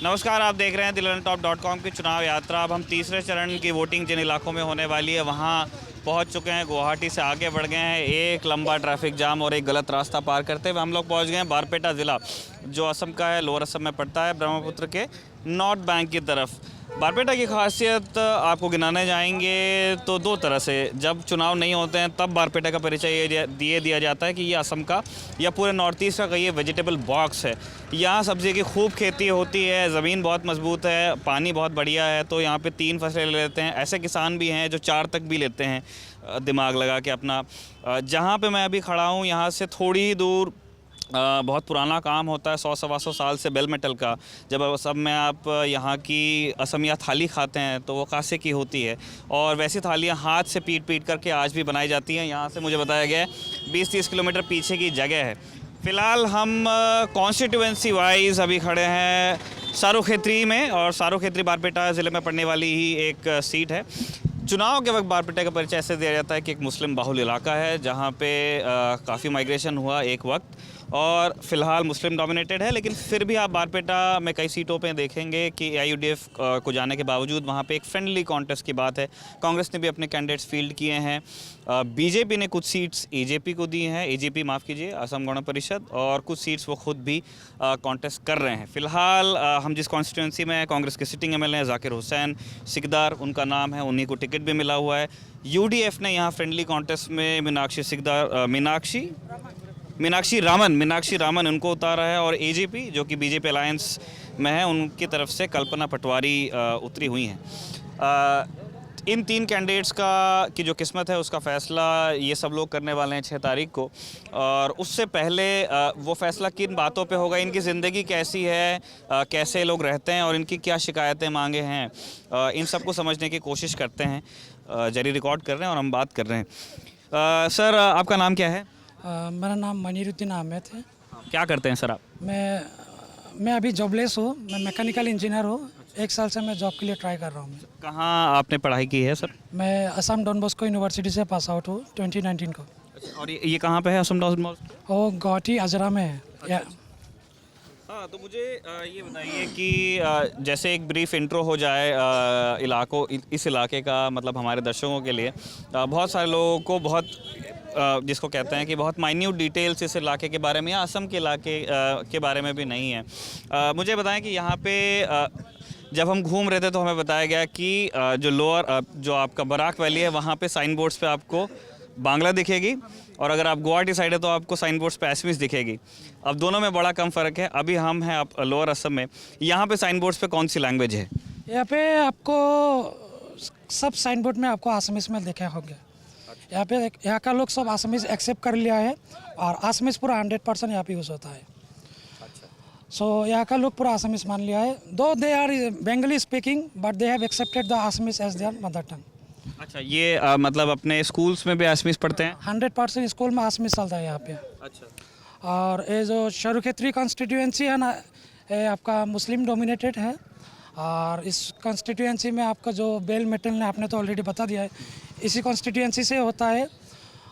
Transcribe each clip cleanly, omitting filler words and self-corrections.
नमस्कार, आप देख रहे हैं दिलनटॉप.com की चुनाव यात्रा। अब हम तीसरे चरण की वोटिंग जिन इलाकों में होने वाली है वहाँ पहुँच चुके हैं। गुवाहाटी से आगे बढ़ गए हैं। एक लंबा ट्रैफिक जाम और एक गलत रास्ता पार करते हुए हम लोग पहुँच गए हैं बारपेटा ज़िला, जो असम का है, लोअर असम में पड़ता है, ब्रह्मपुत्र के नॉर्थ बैंक की तरफ। बारपेटा की खासियत आपको गिनाने जाएंगे तो दो तरह से, जब चुनाव नहीं होते हैं तब बारपेटा का परिचय ये दिया जाता है कि ये असम का या पूरे नॉर्थ ईस्ट का ये वेजिटेबल बॉक्स है। यहाँ सब्ज़ी की खूब खेती होती है, ज़मीन बहुत मजबूत है, पानी बहुत बढ़िया है, तो यहाँ पे 3 फसलें ले लेते हैं। ऐसे किसान भी हैं जो 4 तक भी लेते हैं दिमाग लगा के अपना। जहाँ पे मैं अभी खड़ा हूँ यहाँ से थोड़ी ही दूर बहुत पुराना काम होता है, 100-125 साल से बेल मेटल का। जब असम में आप यहाँ की असमिया थाली खाते हैं तो वो कांसे की होती है, और वैसी थालियाँ हाथ से पीट करके आज भी बनाई जाती हैं। यहाँ से मुझे बताया गया है 20-30 किलोमीटर पीछे की जगह है। फ़िलहाल हम कॉन्स्टिट्यूएंसी वाइज अभी खड़े हैं सारोखेत्री में, और सारोखेत्री बारपेटा ज़िले में पड़ने वाली ही एक सीट है। चुनाव के वक्त बारपेटा का परिचय ऐसे दिया जाता है कि एक मुस्लिम बाहुल इलाका है, जहाँ पे काफ़ी माइग्रेशन हुआ एक वक्त, और फ़िलहाल मुस्लिम डोमिनेटेड है। लेकिन फिर भी आप बारपेटा में कई सीटों पे देखेंगे कि AUDF को जाने के बावजूद वहाँ पे एक फ्रेंडली कॉन्टेस्ट की बात है। कांग्रेस ने भी अपने कैंडिडेट्स फील्ड किए हैं, BJP ने कुछ सीट्स AJP को दी हैं, AJP माफ़ कीजिए, असम गण परिषद, और कुछ सीट्स वो खुद भी कॉन्टेस्ट कर रहे हैं। फ़िलहाल हम जिस कॉन्स्टिट्यूंसी में हैं, कांग्रेस के सिटिंग MLA हैं ज़ाकिर हुसैन सिकदार, उनका नाम है, उन्हीं को टिकट भी मिला हुआ है। UDF ने यहाँ फ्रेंडली कॉन्टेस्ट में मीनाक्षी रामन उनको उतारा है, और AJP जो कि BJP अलायंस में है, उनकी तरफ से कल्पना पटवारी उतरी हुई हैं। इन 3 कैंडिडेट्स की जो किस्मत है उसका फ़ैसला ये सब लोग करने वाले हैं 6 तारीख को। और उससे पहले वो फ़ैसला किन बातों पे होगा, इनकी ज़िंदगी कैसी है, कैसे लोग रहते हैं और इनकी क्या शिकायतें मांगे हैं, इन सब को समझने की कोशिश करते हैं। जारी रिकॉर्ड कर रहे हैं और हम बात कर रहे हैं। सर, आपका नाम क्या है? मेरा नाम मनीरुद्दीन अहमद है। क्या करते हैं सर आप? मैं अभी जॉबलेस हूँ, मैं मैकेनिकल इंजीनियर हूँ। 1 साल से मैं जॉब के लिए ट्राई कर रहा हूँ। कहाँ आपने पढ़ाई की है सर? मैं असम डॉन बॉस्को यूनिवर्सिटी से पास आउट हूँ 2019 को। और ये कहाँ पे है असम डॉन बॉस्को? वो गुवाहाटी अजरा में है। हाँ, तो मुझे ये बताइए कि जैसे एक ब्रीफ इंट्रो हो जाए इस इलाके का, मतलब हमारे दर्शकों के लिए। बहुत सारे लोगों को जिसको कहते हैं कि बहुत माइन्यूट डिटेल्स इस इलाके के बारे में या असम के इलाके के बारे में भी नहीं है। मुझे बताएं कि यहाँ पे जब हम घूम रहे थे तो हमें बताया गया कि जो आपका बराक वैली है वहाँ पे साइन बोर्ड्स पे आपको बांग्ला दिखेगी, और अगर आप गुवाहाटी साइड है तो आपको साइन बोर्ड्स पे असमीज दिखेगी। अब दोनों में बड़ा कम फ़र्क है। अभी हम हैं आप लोअर असम में, यहाँ पे साइन बोर्ड्स पे कौन सी लैंग्वेज है? यहाँ पे आपको सब साइन बोर्ड में आपको आसामीज में देखे होंगे। यहाँ का लोग सब आसामीज एक्सेप्ट कर लिया है, और आसामीज पूरा 100% यहाँ पे यूज़ होता है। सो यहाँ का लोग पूरा आसामीज मान लिया है। Though they are Bengali speaking, but they have accepted the Assamese as their mother tongue. अच्छा, ये मतलब अपने स्कूल्स में भी असमीज पढ़ते हैं? 100% स्कूल में असमीज चलता है यहाँ पे। अच्छा। और ये जो सारोखेत्री कॉन्स्टिट्यूएंसी है ना, ये आपका मुस्लिम डोमिनेटेड है। और इस कॉन्स्टिट्यूएंसी में आपका जो बेल मेटल ने आपने तो ऑलरेडी बता दिया है, इसी कॉन्स्टिट्यूएंसी से होता है।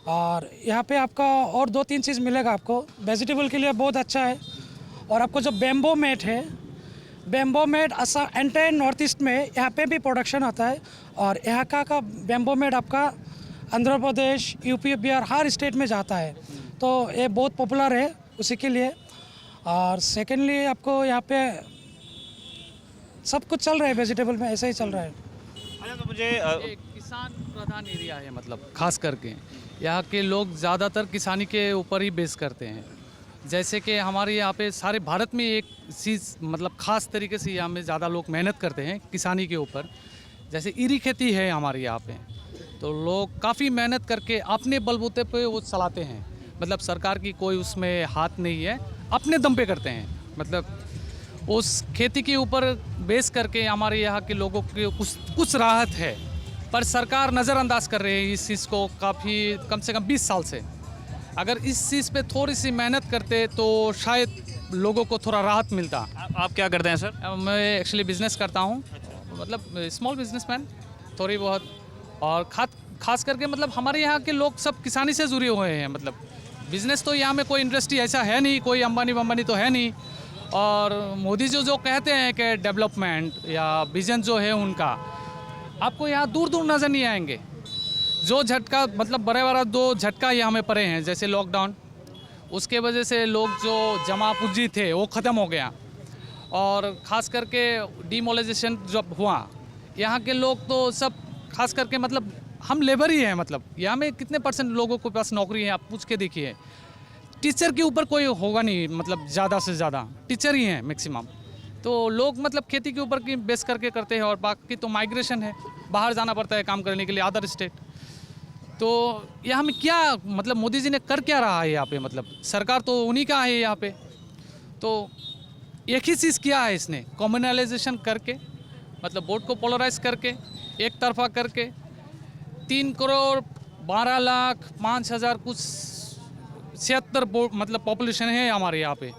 और यहाँ पे आपका और 2-3 चीज़ मिलेगा आपको। वेजिटेबल के लिए बहुत अच्छा है। और आपको जो बेम्बो मेट है, bamboo mat Assam entire north east में यहाँ पे भी प्रोडक्शन होता है। और यहाँ का बेम्बो मेट आपका आंध्र प्रदेश, UP, बिहार हर स्टेट में जाता है, तो ये बहुत पॉपुलर है उसी के लिए। और सेकेंडली आपको यहाँ पे सब कुछ चल रहा है, वेजिटेबल में ऐसे ही चल रहा है। अच्छा, तो मुझे किसान प्रधान एरिया है, मतलब खास करके यहाँ के लोग ज़्यादातर किसानी के ऊपर ही बेस करते हैं। जैसे कि हमारे यहाँ पे सारे भारत में एक चीज़ मतलब ख़ास तरीके से यहाँ में ज़्यादा लोग मेहनत करते हैं किसानी के ऊपर। जैसे इरी खेती है हमारे यहाँ पे, तो लोग काफ़ी मेहनत करके अपने बलबूते पे वो चलाते हैं। मतलब सरकार की कोई उसमें हाथ नहीं है, अपने दम पे करते हैं। मतलब उस खेती के ऊपर बेस करके हमारे यहाँ के लोगों के कुछ राहत है, पर सरकार नज़रअंदाज कर रही है इस चीज़ को काफ़ी, कम से कम 20 साल से। अगर इस चीज़ पे थोड़ी सी मेहनत करते तो शायद लोगों को थोड़ा राहत मिलता। आप क्या करते हैं सर? मैं एक्चुअली बिज़नेस करता हूँ, मतलब स्मॉल बिजनेसमैन थोड़ी बहुत। और खास करके मतलब हमारे यहाँ के लोग सब किसानी से जुड़े हुए हैं। मतलब बिज़नेस तो यहाँ में कोई इंडस्ट्री ऐसा है नहीं, कोई अंबानी तो है नहीं। और मोदी जी जो कहते हैं कि डेवलपमेंट या विजन जो है उनका, आपको यहाँ दूर दूर नज़र नहीं आएंगे। जो झटका मतलब बड़े बड़ा 2 झटका यहाँ में पड़े हैं, जैसे लॉकडाउन, उसके वजह से लोग जो जमा पूंजी थे वो ख़त्म हो गया, और ख़ास करके डिमोनेटाइजेशन जब हुआ, यहाँ के लोग तो सब खास करके मतलब हम लेबर ही हैं। मतलब यहाँ में कितने % लोगों के पास नौकरी है, आप पूछ के देखिए। टीचर के ऊपर कोई होगा नहीं, मतलब ज़्यादा से ज़्यादा टीचर ही हैं मैक्सिमम। तो लोग मतलब खेती के ऊपर की बेस करके करते हैं, और बाकी तो माइग्रेशन है, बाहर जाना पड़ता है काम करने के लिए अदर स्टेट। तो यहाँ में क्या मतलब मोदी जी ने कर क्या रहा है यहाँ पे, मतलब सरकार तो उन्हीं का है यहाँ पे। तो एक ही चीज़ किया है इसने, कम्युनलाइजेशन करके, मतलब वोट को पोलराइज करके, एक तरफा करके 3 करोड़ 12 लाख 5,000 कुछ 76 मतलब पॉपुलेशन है हमारे यहाँ पे।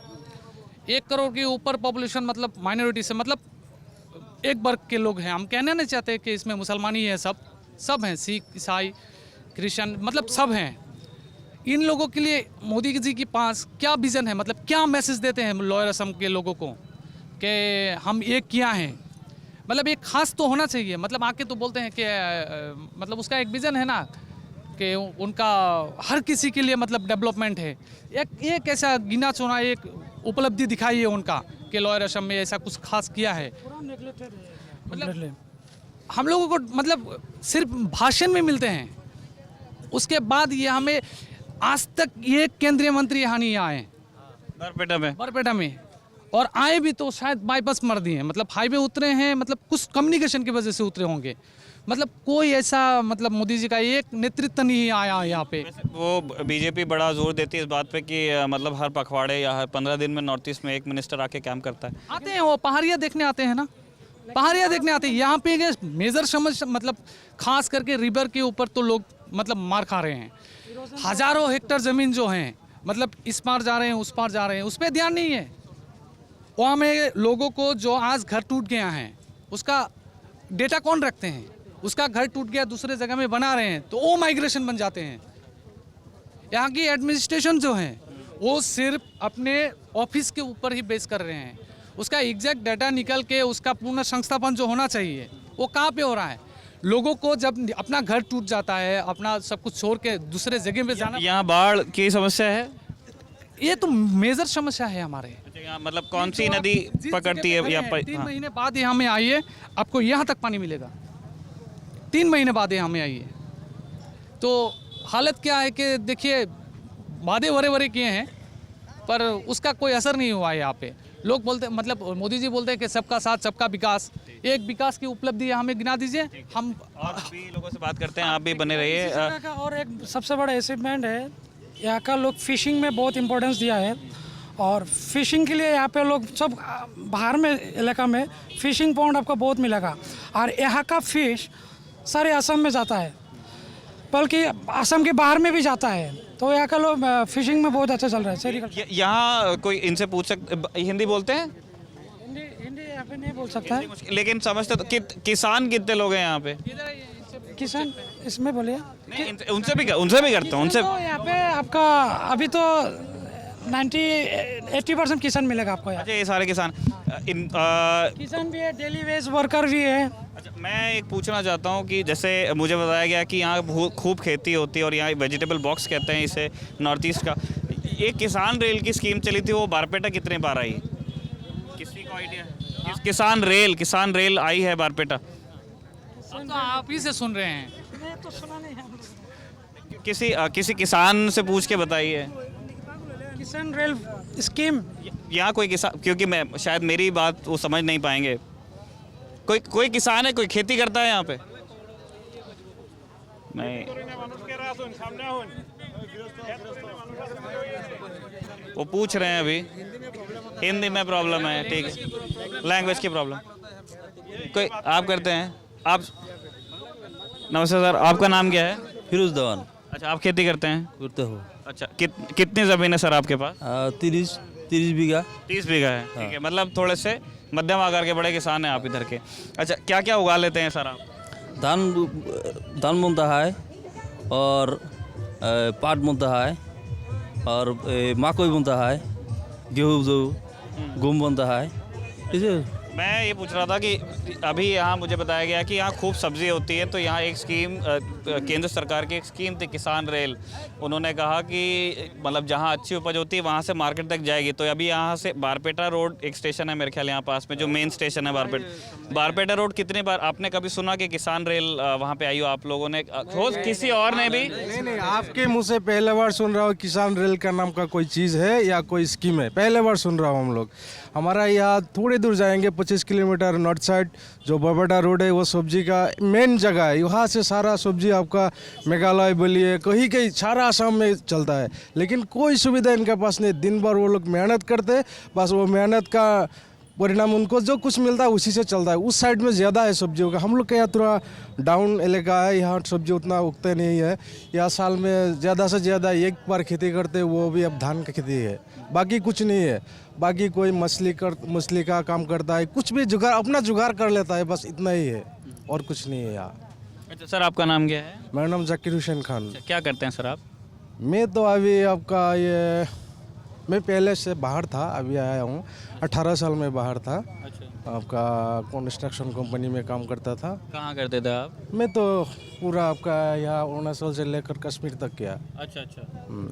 1 करोड़ के ऊपर पॉपुलेशन मतलब माइनॉरिटी से, मतलब एक वर्ग के लोग हैं। हम कहना नहीं चाहते कि इसमें मुसलमान ही है, सब हैं, सिख, ईसाई, क्रिश्चियन, मतलब सब हैं। इन लोगों के लिए मोदी जी के पास क्या विज़न है, मतलब क्या मैसेज देते हैं लोअर असम के लोगों को कि हम एक किया है। मतलब एक खास तो होना चाहिए, मतलब आके तो बोलते हैं कि मतलब उसका एक विज़न है ना कि उनका हर किसी के लिए मतलब डेवलपमेंट है। एक ऐसा गिना चुना एक उपलब्धि दिखाई है उनका कि लोअर असम में ऐसा कुछ खास किया है। मतलब हम लोगों को मतलब सिर्फ भाषण में मिलते हैं, उसके बाद ये हमें आज तक ये केंद्रीय मंत्री यहाँ नहीं आए बरपेटा में, और आए भी तो शायद बाईपास मर दिए, मतलब हाईवे उतरे हैं, मतलब कुछ कम्युनिकेशन की वजह से उतरे होंगे। मतलब कोई ऐसा मतलब मोदी जी का एक नेतृत्व नहीं आया यहाँ पे। वो बीजेपी बड़ा जोर देती है इस बात पे कि मतलब हर पखवाड़े या हर 15 दिन में नॉर्थ ईस्ट में एक मिनिस्टर आके कैंप करता है। आते हैं, वो पहाड़ियाँ देखने आते हैं ना, पहाड़ियाँ देखने आते हैं यहाँ पे। मेजर समझ मतलब खास करके रिवर के ऊपर तो लोग मतलब मार खा रहे हैं। हज़ारों हेक्टेयर ज़मीन जो हैं, मतलब इस पार जा रहे हैं, उस पार जा रहे हैं, उस पर ध्यान नहीं है। वहाँ में लोगों को जो आज घर टूट गया है उसका डेटा कौन रखते हैं? उसका घर टूट गया दूसरे जगह में बना रहे हैं तो वो माइग्रेशन बन जाते हैं। यहाँ की एडमिनिस्ट्रेशन जो है वो सिर्फ अपने ऑफिस के ऊपर ही बेस कर रहे हैं। उसका एग्जैक्ट डाटा निकल के उसका पूर्ण संस्थापन जो होना चाहिए वो कहाँ पे हो रहा है? लोगों को जब अपना घर टूट जाता है, अपना सब कुछ छोड़ के दूसरे जगह पे जाना। यहाँ बाढ़ की समस्या है, ये तो मेजर समस्या है हमारे। यहाँ मतलब कौन सी नदी पकड़ती है यहाँ पर? 3 महीने बाद यहाँ में आइए, आपको यहाँ तक पानी मिलेगा। 3 महीने बाद यहाँ में आइए तो हालत क्या है कि देखिए, वादे बड़े किए हैं पर उसका कोई असर नहीं हुआ है यहाँ पे। लोग बोलते मतलब मोदी जी बोलते हैं कि सबका साथ सबका विकास, एक विकास की उपलब्धि हमें गिना दीजिए। हम और भी लोगों से बात करते हैं, आप भी बने रहिए। इसी तरह का और एक सबसे बड़ा अचीवमेंट है, यहाँ का लोग फिशिंग में बहुत इम्पोर्टेंस दिया है, और फिशिंग के लिए यहाँ पे लोग सब बाहर में इलाका में फिशिंग पॉन्ड आपको बहुत मिलेगा, और यहाँ का फिश सारे असम में जाता है, बल्कि असम के बाहर में भी जाता है। तो यहाँ का लोग फिशिंग में बहुत अच्छा चल रहा है। सेरिकल्चर यहाँ कोई इनसे पूछ सकते, हिंदी बोलते हैं? हिंदी यहाँ पे नहीं बोल सकता है, लेकिन समझते तो किसान कितने लोग हैं यहाँ पे? किसान इसमें बोलिए। उनसे भी करता हूँ उनसे। तो यहाँ पे आपका अभी तो 90-80% किसान मिलेगा आपको यहाँ। अच्छा, ये सारे किसान किसान भी है, डेली वेज वर्कर भी है। अच्छा, मैं एक पूछना चाहता हूँ कि जैसे मुझे बताया गया कि यहाँ खूब खेती होती है और यहाँ वेजिटेबल बॉक्स कहते हैं इसे नॉर्थ ईस्ट का। एक किसान रेल की स्कीम चली थी, वो बारपेटा कितने बार आई? किसी को आइडिया है? किसान रेल आई है बारपेटा? तो आप ही से सुन रहे हैं। तो सुना नहीं है। किसी किसान से पूछ के बताइए। किसान रेल स्कीम यहाँ कोई किसान, क्योंकि मैं शायद मेरी बात वो समझ नहीं पाएंगे। कोई किसान है, कोई खेती करता है यहाँ पे? नहीं, वो पूछ रहे हैं अभी। हिंदी में प्रॉब्लम है, ठीक है, लैंग्वेज की प्रॉब्लम। कोई आप करते हैं? आप नमस्ते सर, आपका नाम क्या है? फिरोज दवान अच्छा, आप खेती करते हैं? करते हो। अच्छा, कितनी ज़मीन है सर आपके पास? 30 बीघा। 30 बीघा है, ठीक है। मतलब थोड़े से मध्यम आकार के बड़े किसान हैं आप इधर के। अच्छा, क्या क्या उगा लेते हैं सर आप? धान बुनता है और पाट बुनता है और मकई बुनता है, गेहूँ जो गुम बन रहा है इसे। मैं ये पूछ रहा था कि अभी यहाँ मुझे बताया गया कि यहाँ खूब सब्जी होती है, तो यहाँ एक स्कीम केंद्र सरकार की एक स्कीम थी किसान रेल। उन्होंने कहा कि मतलब जहाँ अच्छी उपज होती है वहाँ से मार्केट तक जाएगी। तो अभी यहाँ से बारपेटा रोड एक स्टेशन है मेरे ख्याल यहाँ पास में, जो मेन स्टेशन है बारपेटा रोड। कितनी बार आपने कभी सुना कि किसान रेल वहाँ पे आई हो आप लोगों ने, हो किसी और ने भी? नहीं, आपके मुंह से पहले बार सुन रहा हूँ किसान रेल का नाम का कोई चीज़ है या कोई स्कीम है, पहले बार सुन रहा हूँ हम लोग। हमारा यहाँ थोड़ी दूर जाएंगे 25 किलोमीटर नॉर्थ साइड जो बारपेटा रोड है, वो सब्जी का मेन जगह है। यहाँ से सारा सब्जी आपका मेघालय बोलिए कहीं कहीं सारा आसाम में चलता है, लेकिन कोई सुविधा इनके पास नहीं। दिन भर वो लोग मेहनत करते, बस वो मेहनत का परिणाम उनको जो कुछ मिलता है उसी से चलता है। उस साइड में ज़्यादा है सब्जियों का, हम लोग के यहाँ थोड़ा डाउन इलाका है, यहाँ सब्जी उतना उगते नहीं है। यहाँ साल में ज़्यादा से ज़्यादा एक बार खेती करते, वो भी अब धान की खेती है, बाकी कुछ नहीं है। बाकी कोई मछली का काम करता है, कुछ भी जुगाड़ अपना जुगाड़ कर लेता है, बस इतना ही है और कुछ नहीं है यहाँ। अच्छा सर, आपका नाम क्या है? मेरा नाम जाकिर हुसैन खान। क्या करते हैं सर आप? मैं तो अभी आपका ये मैं पहले से बाहर था, अभी आया हूँ। 18 साल में बाहर था। अच्छा, आपका कंस्ट्रक्शन कंपनी में काम करता था। कहाँ करते थे आप? मैं तो पूरा आपका यहाँ अरुणाचल से लेकर कश्मीर तक किया। अच्छा अच्छा।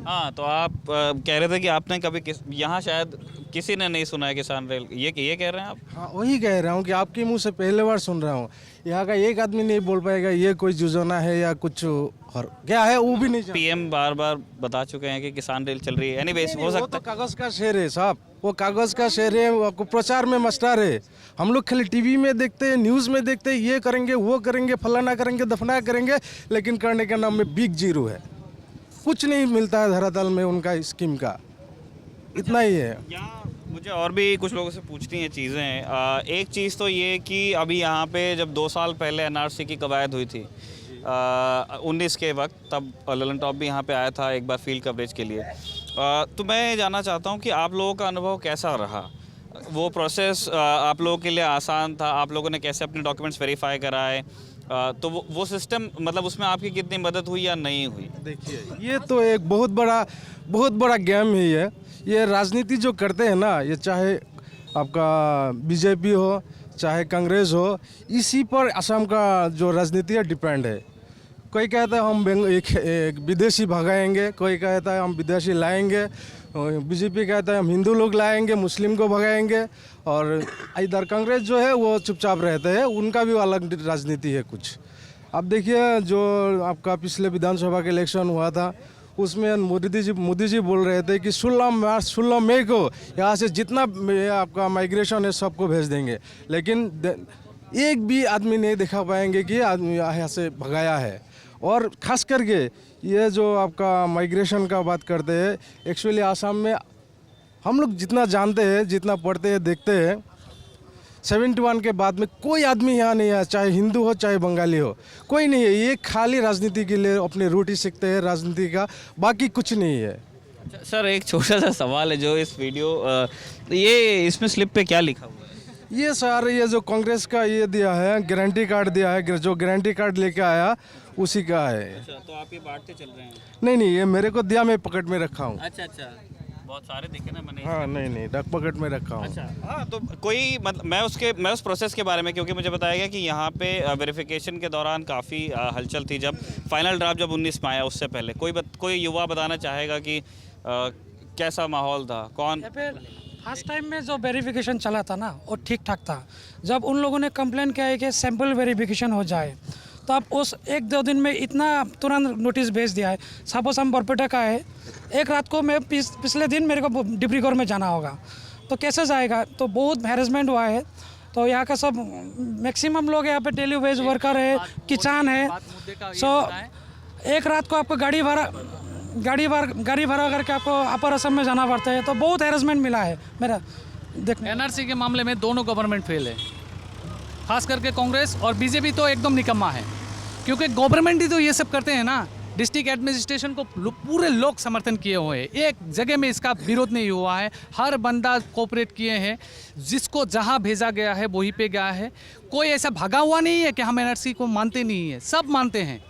हाँ, तो आप कह रहे थे कि आपने कभी यहाँ शायद किसी ने नहीं सुना है किसान रेल, ये कह रहे हैं आप? हाँ, वही कह रहा हूँ कि आपके मुंह से पहले बार सुन रहा हूँ। यहाँ का एक आदमी नहीं बोल पाएगा ये कोई योजना है या कुछ और क्या है, वो भी नहीं जानता। पीएम बार बार बता चुके हैं कि किसान रेल चल रही है। एनीवेज, हो वो सकता तो कागज का शेर है साहब, वो कागज का शेर है, वो आपको प्रचार में मास्टर है। हम लोग खाली टीवी में देखते हैं, न्यूज़ में देखते हैं, ये करेंगे वो करेंगे, फलाना करेंगे दफना करेंगे, लेकिन करने के नाम में बिग जीरो है। कुछ नहीं मिलता है धरातल में उनका स्कीम का, इतना ही है। यहाँ मुझे और भी कुछ लोगों से पूछनी है चीज़ें। एक चीज़ तो ये कि अभी यहाँ पे जब 2 साल पहले एनआरसी की कवायद हुई थी 19 के वक्त, तब ललन टॉप भी यहाँ पे आया था एक बार फील्ड कवरेज के लिए। तो मैं जानना चाहता हूँ कि आप लोगों का अनुभव कैसा रहा? वो प्रोसेस आप लोगों के लिए आसान था? आप लोगों ने कैसे अपने डॉक्यूमेंट्स वेरीफाई कराए? तो वो सिस्टम मतलब उसमें आपकी कितनी मदद हुई या नहीं हुई? देखिए, ये तो एक बहुत बड़ा गेम ही है। ये राजनीति जो करते हैं ना, ये चाहे आपका बीजेपी हो चाहे कांग्रेस हो, इसी पर असम का जो राजनीति है डिपेंड है। कोई कहता है हम एक विदेशी भगाएंगे, कोई कहता है हम विदेशी लाएंगे, बीजेपी कहता है हम हिंदू लोग लाएंगे, मुस्लिम को भगाएंगे, और इधर कांग्रेस जो है वो चुपचाप रहते हैं, उनका भी अलग राजनीति है कुछ। अब देखिए, जो आपका पिछले विधानसभा का इलेक्शन हुआ था, उसमें मोदी जी बोल रहे थे कि 16 मई को यहाँ से जितना आपका माइग्रेशन है सबको भेज देंगे, लेकिन एक भी आदमी नहीं दिखा पाएंगे कि आदमी यहाँ से भगाया है। और ख़ास करके ये जो आपका माइग्रेशन का बात करते हैं, एक्चुअली आसाम में हम लोग जितना जानते हैं, जितना पढ़ते हैं, देखते हैं, 71 के बाद में कोई आदमी यहाँ नहीं है, चाहे हिंदू हो चाहे बंगाली हो, कोई नहीं है। ये खाली राजनीति के लिए अपने रूट ही सीखते हैं राजनीति का, बाकी कुछ नहीं है। अच्छा, सर एक छोटा सा सवाल है, जो इस वीडियो ये इसमें स्लिप पे क्या लिखा हुआ है? ये सर, ये जो कांग्रेस का ये दिया है, गारंटी कार्ड दिया है, जो गारंटी कार्ड लेके आया उसी का है। अच्छा, तो आप ये बांटते चल रहे हैं? नहीं, ये मेरे को दिया, मैं पॉकेट में रखा हूँ। अच्छा, बहुत सारे दिखे ना मैंने। हाँ, नहीं, पॉकेट में रखा हूँ। अच्छा, हाँ, तो कोई मतलब मैं उस प्रोसेस के बारे में, क्योंकि मुझे बताया गया कि यहाँ पे वेरिफिकेशन के दौरान काफ़ी हलचल थी जब फाइनल ड्राफ्ट जब 19 में आया, उससे पहले कोई युवा बताना चाहेगा कि कैसा माहौल था? कौन फर्स्ट टाइम में जो वेरिफिकेशन चला था ना, वो ठीक ठाक था। जब उन लोगों ने कंप्लेन किया है कि सैंपल वेरिफिकेशन हो जाए, तो अब उस 1-2 दिन में इतना तुरंत नोटिस भेज दिया है। सपोज हम बरपेटा का है, एक रात को मैं पिछले दिन मेरे को डिब्रूगढ़ में जाना होगा, तो कैसे जाएगा? तो बहुत हैरेसमेंट हुआ है। तो यहाँ का सब मैक्सिमम लोग यहाँ पे डेली वेज वर्कर है, किसान है। सो एक रात को आपको गाड़ी भाड़ा करके आपको अपर असम में जाना पड़ता है, तो बहुत हैरेसमेंट मिला है मेरा देखने। एनआरसी के मामले में दोनों गवर्नमेंट फेल है, खास करके कांग्रेस, और बीजेपी तो एकदम निकम्मा है, क्योंकि गवर्नमेंट ही तो ये सब करते हैं ना। डिस्ट्रिक्ट एडमिनिस्ट्रेशन को पूरे लोग समर्थन किए हुए हैं, एक जगह में इसका विरोध नहीं हुआ है, हर बंदा कोऑपरेट किए हैं, जिसको जहां भेजा गया है वहीं पे गया है। कोई ऐसा भागा हुआ नहीं है कि हम एनआरसी को मानते नहीं है, सब मानते हैं।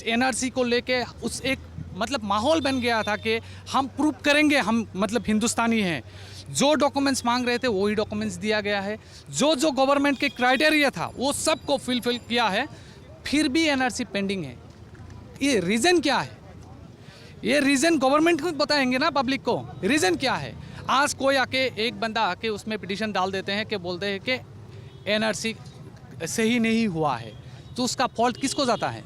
एनआरसी को लेके उस एक मतलब माहौल बन गया था कि हम प्रूव करेंगे हम मतलब हिंदुस्तानी हैं। जो डॉक्यूमेंट्स मांग रहे थे वही डॉक्यूमेंट्स दिया गया है, जो जो गवर्नमेंट के क्राइटेरिया था वो सबको फुलफिल किया है, फिर भी एनआरसी पेंडिंग है। ये रीज़न क्या है? ये रीज़न गवर्नमेंट को बताएंगे ना पब्लिक को, रीज़न क्या है। आज कोई आके एक बंदा आके उसमें पिटीशन डाल देते हैं कि बोलते हैं कि एनआरसी सही नहीं हुआ है, तो उसका फॉल्ट किसको जाता है?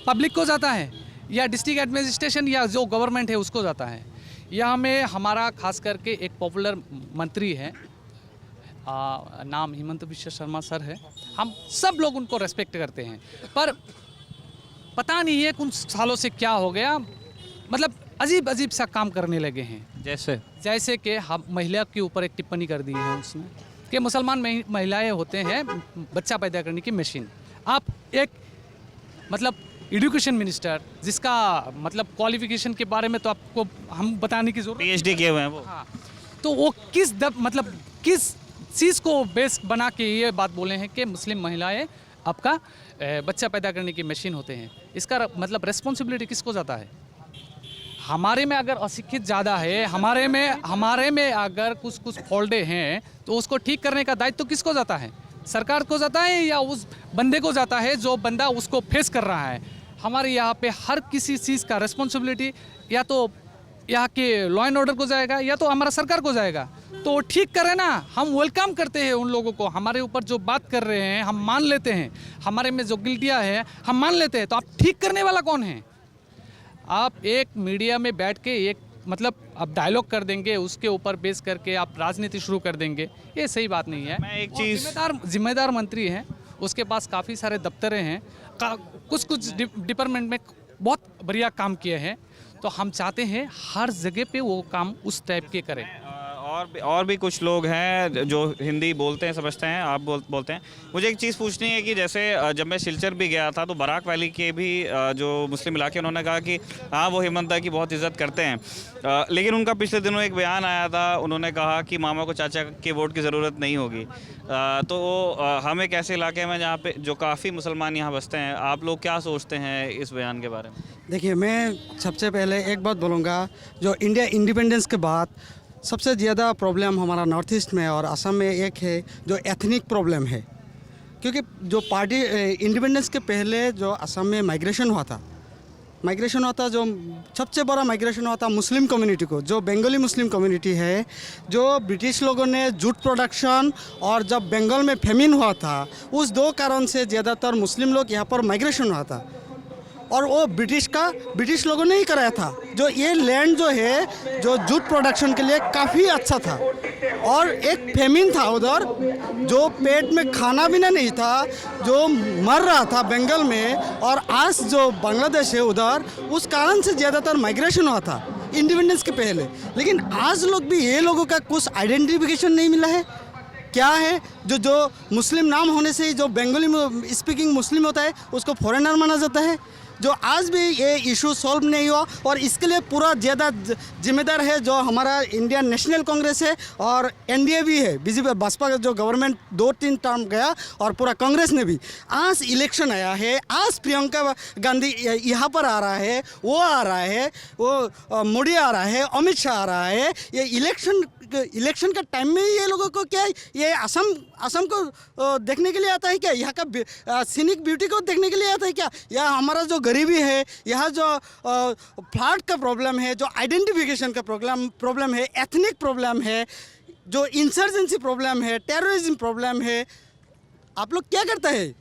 पब्लिक को जाता है या डिस्ट्रिक्ट एडमिनिस्ट्रेशन या जो गवर्नमेंट है उसको जाता है? यहाँ में हमारा खास करके एक पॉपुलर मंत्री है, नाम हिमंत बिश्व शर्मा सर है, हम सब लोग उनको रेस्पेक्ट करते हैं, पर पता नहीं है कुछ सालों से क्या हो गया, मतलब अजीब अजीब सा काम करने लगे हैं। जैसे कि हम महिला के ऊपर एक टिप्पणी कर दी है उसने कि मुसलमान महिलाएं होते हैं बच्चा पैदा करने की मशीन। आप एक मतलब एजुकेशन मिनिस्टर जिसका मतलब क्वालिफिकेशन के बारे में तो आपको हम बताने की जरूरत, पीएचडी किए हुए हैं वो। हाँ, तो वो मतलब किस चीज़ को बेस बना के ये बात बोले हैं कि मुस्लिम महिलाएं आपका बच्चा पैदा करने की मशीन होते हैं? इसका मतलब रिस्पॉन्सिबिलिटी किसको जाता है? हमारे में अगर अशिक्षित ज़्यादा है, हमारे में अगर कुछ फॉल्टे हैं तो उसको ठीक करने का दायित्व तो किसको जाता है? सरकार को जाता है या उस बंदे को जाता है जो बंदा उसको फेस कर रहा है? हमारे यहाँ पे हर किसी चीज़ का रिस्पॉन्सिबिलिटी या तो यहाँ के लॉ एंड ऑर्डर को जाएगा या तो हमारा सरकार को जाएगा। तो ठीक करें ना, हम वेलकम करते हैं उन लोगों को, हमारे ऊपर जो बात कर रहे हैं हम मान लेते हैं, हमारे में जो गिल्टियाँ है हम मान लेते हैं, तो आप ठीक करने वाला कौन है? आप एक मीडिया में बैठ के एक मतलब अब डायलॉग कर देंगे, उसके ऊपर बेस करके आप राजनीति शुरू कर देंगे, ये सही बात नहीं है। मैं एक चीज़, जिम्मेदार मंत्री हैं, उसके पास काफ़ी सारे दफ्तरें हैं, कुछ डिपार्टमेंट में बहुत बढ़िया काम किए हैं, तो हम चाहते हैं हर जगह पे वो काम उस टाइप के करें। और भी कुछ लोग हैं जो हिंदी बोलते हैं, समझते हैं, आप बोलते हैं। मुझे एक चीज़ पूछनी है कि जैसे जब मैं सिलचर भी गया था तो बराक वैली के भी जो मुस्लिम इलाके, उन्होंने कहा कि हाँ वो हिम्मत दा की बहुत इज़्ज़त करते हैं, लेकिन उनका पिछले दिनों एक बयान आया था, उन्होंने कहा कि मामा को चाचा के वोट की ज़रूरत नहीं होगी। तो हम एक ऐसे इलाके में जहाँ पे जो काफ़ी मुसलमान यहाँ बसते हैं, आप लोग क्या सोचते हैं इस बयान के बारे में? देखिए, मैं सबसे पहले एक बात बोलूँगा, जो इंडिया इंडिपेंडेंस के बाद सबसे ज़्यादा प्रॉब्लम हमारा नॉर्थ ईस्ट में और असम में एक है जो एथनिक प्रॉब्लम है। क्योंकि जो पार्टी इंडिपेंडेंस के पहले जो असम में माइग्रेशन हुआ था, जो सबसे बड़ा माइग्रेशन हुआ था मुस्लिम कम्युनिटी को, जो बंगाली मुस्लिम कम्युनिटी है, जो ब्रिटिश लोगों ने जूट प्रोडक्शन और जब बंगाल में फेमिन हुआ था, उस दो कारण से ज़्यादातर मुस्लिम लोग यहाँ पर माइग्रेशन हुआ था। और वो ब्रिटिश लोगों ने ही कराया था। जो ये लैंड जो है जो जूट प्रोडक्शन के लिए काफ़ी अच्छा था, और एक फेमिन था उधर, जो पेट में खाना भी नहीं था, जो मर रहा था बंगाल में, और आज जो बांग्लादेश है उधर, उस कारण से ज़्यादातर माइग्रेशन हुआ था इंडिपेंडेंस के पहले। लेकिन आज लोग भी ये लोगों का कुछ आइडेंटिफिकेशन नहीं मिला है। क्या है, जो मुस्लिम नाम होने से ही जो बंगाली स्पीकिंग मुस्लिम होता है उसको फॉरेनर माना जाता है, जो आज भी ये इशू सॉल्व नहीं हुआ। और इसके लिए पूरा ज़्यादा जिम्मेदार है जो हमारा इंडियन नेशनल कांग्रेस है और एनडीए भी है, बीजेपी बसपा का जो गवर्नमेंट 2-3 टर्म गया, और पूरा कांग्रेस ने भी। आज इलेक्शन आया है, आज प्रियंका गांधी यहाँ पर आ रहा है, वो आ रहा है, वो मोदी आ रहा है, अमित शाह आ रहा है। ये इलेक्शन का टाइम में ही ये लोगों को क्या, ये असम को देखने के लिए आता है क्या? यहाँ का सीनिक ब्यूटी को देखने के लिए आता है क्या? या हमारा जो गरीबी है, यहाँ जो फ्लड का प्रॉब्लम है, जो आइडेंटिफिकेशन का प्रॉब्लम है, एथनिक प्रॉब्लम है, जो इंसर्जेंसी प्रॉब्लम है, टेररिज्म प्रॉब्लम है, आप लोग क्या करता है?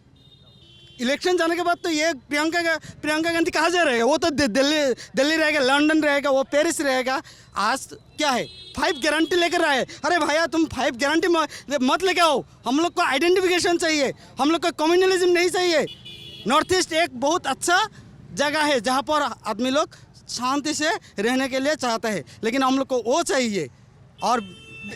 इलेक्शन जाने के बाद तो ये प्रियंका गांधी कहाँ जा रहेगा? वो तो दिल्ली रहेगा, लंदन रहेगा, वो पेरिस रहेगा। आज क्या है, 5 गारंटी लेकर आए। अरे भैया, तुम 5 गारंटी मत लेके आओ, हम लोग को आइडेंटिफिकेशन चाहिए, हम लोग को कम्युनलिज्म नहीं चाहिए। नॉर्थ ईस्ट एक बहुत अच्छा जगह है जहाँ पर आदमी लोग शांति से रहने के लिए चाहते हैं, लेकिन हम लोग को वो चाहिए। और